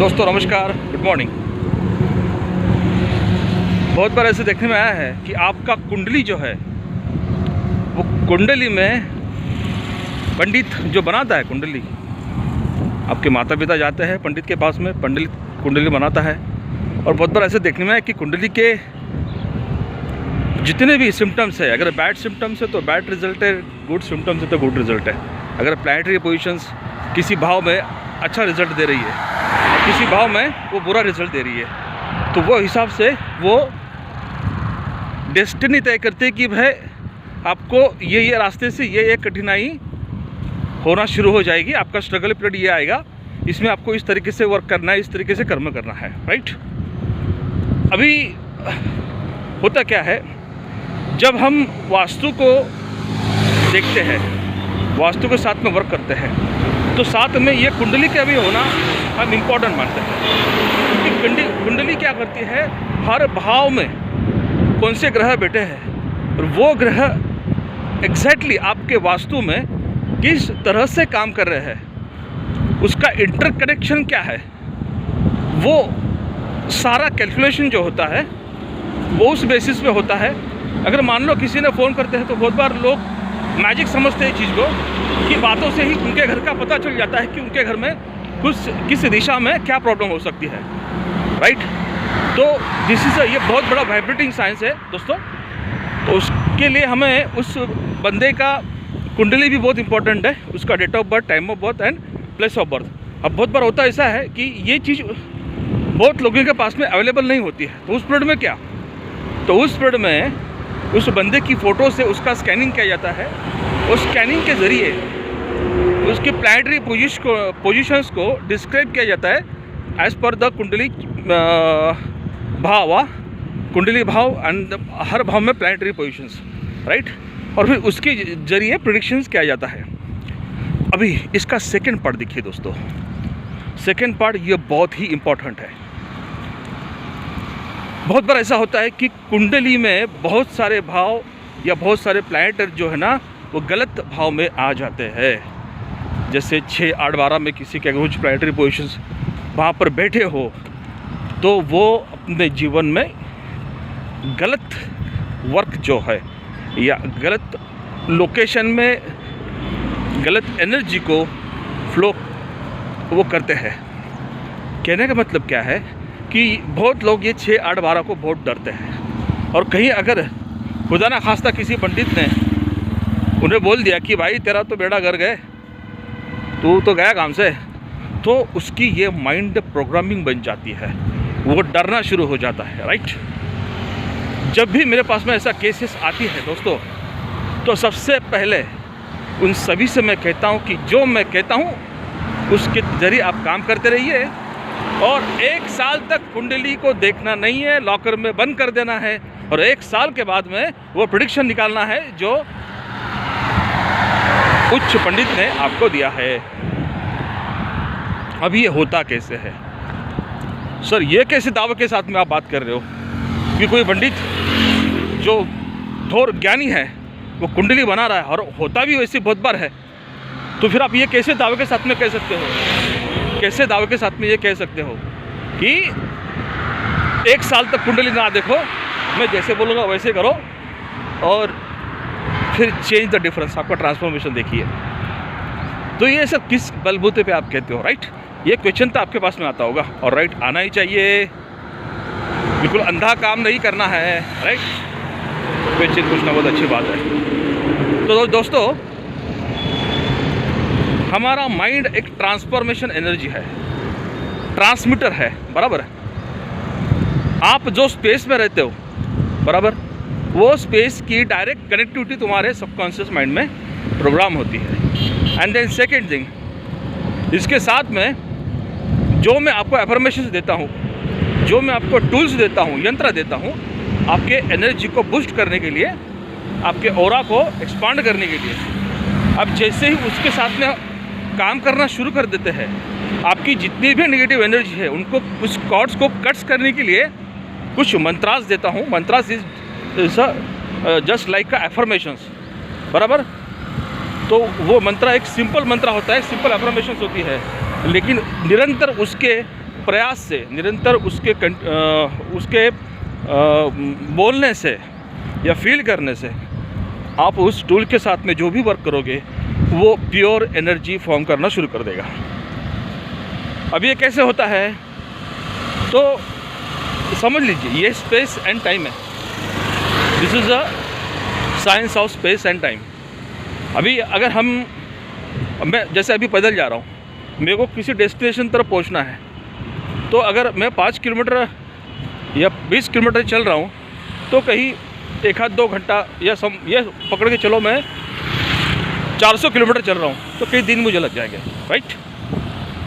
दोस्तों नमस्कार, good morning. बहुत बार ऐसे देखने में आया है कि आपका कुंडली जो है वो कुंडली में पंडित जो बनाता है कुंडली, आपके माता पिता जाते हैं पंडित के पास में, पंडित कुंडली बनाता है। और बहुत बार ऐसे देखने में आया कि कुंडली के जितने भी सिम्टम्स है, अगर बैड सिम्टम्स है तो बैड रिजल्ट है, गुड सिम्टम्स है तो गुड रिजल्ट है। अगर प्लैनेटरी पोजीशंस किसी भाव में अच्छा रिजल्ट दे रही है, किसी भाव में वो बुरा रिजल्ट दे रही है, तो वो हिसाब से वो डेस्टिनी तय करते हैं कि भाई आपको ये रास्ते से ये कठिनाई होना शुरू हो जाएगी, आपका स्ट्रगल पीरियड ये आएगा, इसमें आपको इस तरीके से वर्क करना है, इस तरीके से कर्म करना है, राइट। अभी होता क्या है, जब हम वास्तु को देखते हैं, वास्तु के साथ में वर्क करते हैं, तो साथ में ये कुंडली का भी होना हम इम्पोर्टेंट मानते हैं। क्योंकि कुंडली क्या करती है, हर भाव में कौन से ग्रह बैठे हैं और वो ग्रह एग्जैक्टली आपके वास्तु में किस तरह से काम कर रहे हैं, उसका इंटरकनेक्शन क्या है, वो सारा कैलकुलेशन जो होता है वो उस बेसिस पे होता है। अगर मान लो किसी ने फ़ोन करते हैं तो बहुत बार लोग मैजिक समझते हैं चीज़ को, कि बातों से ही उनके घर का पता चल जाता है कि उनके घर में किस दिशा में क्या प्रॉब्लम हो सकती है, राइट। तो ये बहुत बड़ा वाइब्रेटिंग साइंस है दोस्तों। तो उसके लिए हमें उस बंदे का कुंडली भी बहुत इंपॉर्टेंट है, उसका date of birth, time of birth and place of birth. अब बहुत बार होता ऐसा है कि ये चीज़ बहुत लोगों के पास में अवेलेबल नहीं होती है, तो उस पीरियड में क्या, तो उस पीरियड में उस बंदे की फ़ोटो से उसका स्कैनिंग किया जाता है, और स्कैनिंग के ज़रिए उसके प्लैनेटरी पोजीशंस को डिस्क्राइब किया जाता है एज़ पर द कुंडली भाव एंड हर भाव में प्लैनेटरी पोजीशंस, राइट। और फिर उसके ज़रिए प्रेडिक्शंस किया जाता है। अभी इसका सेकंड पार्ट देखिए दोस्तों, सेकंड पार्ट ये बहुत ही इम्पोर्टेंट है। बहुत बार ऐसा होता है कि कुंडली में बहुत सारे भाव या बहुत सारे प्लैनेट जो है ना वो गलत भाव में आ जाते हैं। जैसे 6, 8, 12 में किसी के कुछ प्लैनेटरी पोजीशंस वहाँ पर बैठे हो, तो वो अपने जीवन में गलत वर्क जो है या गलत लोकेशन में गलत एनर्जी को फ्लो वो करते हैं। कहने का मतलब क्या है कि बहुत लोग ये 6, 8, 12 को बहुत डरते हैं, और कहीं अगर खुदा ना खास्ता किसी पंडित ने उन्हें बोल दिया कि भाई तेरा तो बेड़ा घर गए, तू तो गया काम से, तो उसकी ये माइंड प्रोग्रामिंग बन जाती है, वो डरना शुरू हो जाता है, राइट। जब भी मेरे पास में ऐसा केसेस आती है दोस्तों, तो सबसे पहले उन सभी से मैं कहता हूँ कि जो मैं कहता हूँ उसके जरिए आप काम करते रहिए, और 1 साल तक कुंडली को देखना नहीं है, लॉकर में बंद कर देना है, और 1 साल के बाद में वो प्रेडिक्शन निकालना है जो उच्च पंडित ने आपको दिया है। अब ये होता कैसे है सर, ये कैसे दावे के साथ में आप बात कर रहे हो कि कोई पंडित जो थोर ज्ञानी है वो कुंडली बना रहा है, और होता भी वैसे बहुत बार है, तो फिर आप ये कैसे दावे के साथ में कह सकते हो, कैसे दावे के साथ में ये कह सकते हो कि 1 साल तक कुंडली ना देखो, मैं जैसे बोलूँगा वैसे करो, और फिर चेंज द डिफरेंस, आपका ट्रांसफॉर्मेशन देखिए। तो ये सब किस बलबूते पे आप कहते हो, राइट। ये क्वेश्चन तो आपके पास में आता होगा, और राइट आना ही चाहिए, बिल्कुल अंधा काम नहीं करना है, राइट। क्वेश्चन पूछना बहुत अच्छी बात है। तो दोस्तों, हमारा माइंड एक ट्रांसफॉर्मेशन एनर्जी है, ट्रांसमीटर है, बराबर है। आप जो स्पेस में रहते हो, बराबर, वो स्पेस की डायरेक्ट कनेक्टिविटी तुम्हारे सबकॉन्शियस माइंड में प्रोग्राम होती है। एंड देन सेकेंड थिंग, इसके साथ में जो मैं आपको एफर्मेशंस देता हूँ, जो मैं आपको टूल्स देता हूँ, यंत्र देता हूँ, आपके एनर्जी को बूस्ट करने के लिए, आपके ऑरा को एक्सपांड करने के लिए, अब जैसे ही उसके साथ में काम करना शुरू कर देते हैं, आपकी जितनी भी नेगेटिव एनर्जी है उनको, उस कॉर्ड्स को कट्स करने के लिए कुछ मंत्रास देता हूँ। मंत्रास इज जस्ट लाइक का एफर्मेशंस, बराबर। तो वो मंत्र एक सिंपल मंत्र होता है, सिंपल अफर्मेशंस होती है, लेकिन निरंतर उसके प्रयास से, निरंतर उसके बोलने से या फील करने से आप उस टूल के साथ में जो भी वर्क करोगे वो प्योर एनर्जी फॉर्म करना शुरू कर देगा। अब ये कैसे होता है, तो समझ लीजिए ये स्पेस एंड टाइम है। This is a science of space and time. अभी अगर मैं जैसे अभी पैदल जा रहा हूँ, मेरे को किसी डेस्टिनेशन तरफ पहुँचना है, तो अगर मैं 5 किलोमीटर या 20 किलोमीटर चल रहा हूँ, तो कहीं 1-2 घंटा या ये पकड़ के चलो मैं 400 किलोमीटर चल रहा हूँ, तो कई दिन मुझे लग जाएंगे, राइट।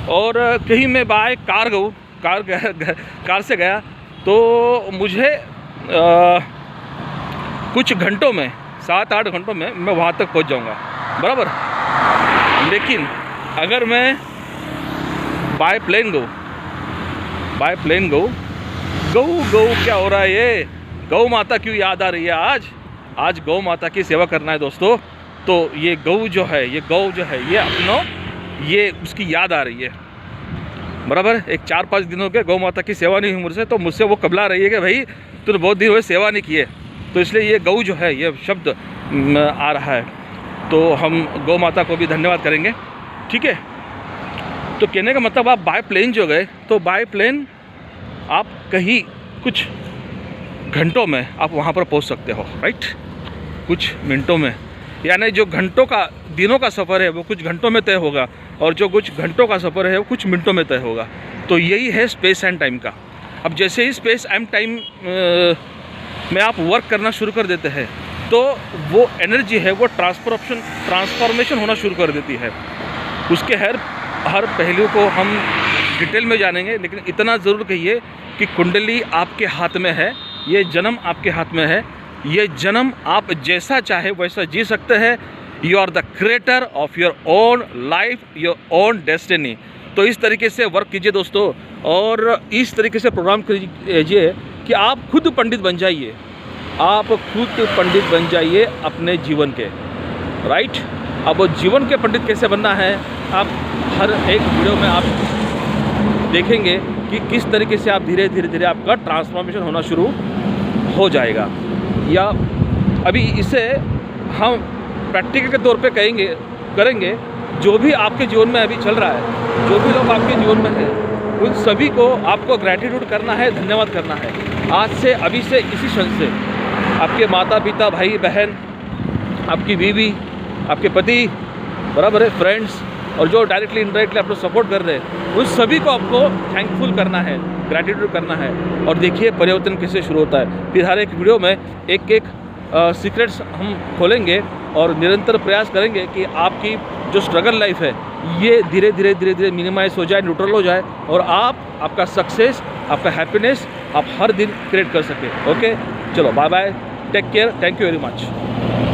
और कहीं मैं बाय कार से गया तो मुझे कुछ घंटों में, 7-8 घंटों में मैं वहाँ तक पहुँच जाऊँगा, बराबर। लेकिन अगर मैं बाय प्लेन गौ क्या हो रहा है, ये गौ माता क्यों याद आ रही है आज गौ माता की सेवा करना है दोस्तों। तो ये गौ जो है ये उसकी याद आ रही है, बराबर। एक 4-5 दिन हो गए गौ माता की सेवा नहीं हुई मुझसे, तो मुझसे वो कबला रही है कि भाई तूने बहुत दिन हुए सेवा नहीं किए, तो इसलिए ये गौ जो है ये शब्द आ रहा है। तो हम गौ माता को भी धन्यवाद करेंगे, ठीक है। तो कहने का मतलब आप बाय प्लेन जो गए, तो बाय प्लेन आप कहीं कुछ घंटों में आप वहाँ पर पहुँच सकते हो, राइट, कुछ मिनटों में। यानी जो दिनों का सफ़र है वो कुछ घंटों में तय होगा, और जो कुछ घंटों का सफ़र है वो कुछ मिनटों में तय होगा। तो यही है स्पेस एंड टाइम का। अब जैसे ही स्पेस एंड टाइम में आप वर्क करना शुरू कर देते हैं, तो वो एनर्जी है वो ट्रांसफॉर्मेशन होना शुरू कर देती है। उसके हर पहलू को हम डिटेल में जानेंगे, लेकिन इतना ज़रूर कहिए कि कुंडली आपके हाथ में है, ये जन्म आपके हाथ में है, ये जन्म आप जैसा चाहे वैसा जी सकते हैं। You are the creator of your own life, your own destiny. तो इस तरीके से वर्क कीजिए दोस्तों, और इस तरीके से प्रोग्राम कीजिए कि आप खुद पंडित बन जाइए, अपने जीवन के, राइट। अब वो जीवन के पंडित कैसे बनना है, आप हर एक वीडियो में आप देखेंगे कि किस तरीके से आप धीरे धीरे आपका ट्रांसफॉर्मेशन होना शुरू हो जाएगा। या अभी इसे हम प्रैक्टिकल के तौर पे करेंगे। जो भी आपके जीवन में अभी चल रहा है, जो भी लोग आपके जीवन में हैं, उन सभी को आपको ग्रैटिट्यूड करना है, धन्यवाद करना है। आज से, अभी से, इसी क्षण से आपके माता पिता, भाई बहन, आपकी बीवी, आपके पति, बराबर है, फ्रेंड्स, और जो डायरेक्टली इनडायरेक्टली आपको सपोर्ट कर रहे हैं, उन सभी को आपको थैंकफुल करना है, ग्रैटिट्यूड करना है। और देखिए परिवर्तन कैसे शुरू होता है। फिर हर एक वीडियो में एक सीक्रेट्स हम खोलेंगे और निरंतर प्रयास करेंगे कि आपकी जो स्ट्रगल लाइफ है ये धीरे धीरे मिनिमाइज हो जाए, न्यूट्रल हो जाए, और आपका सक्सेस, आपका हैप्पीनेस आप हर दिन क्रिएट कर सकें। ओके, चलो bye bye, take care, thank you very much.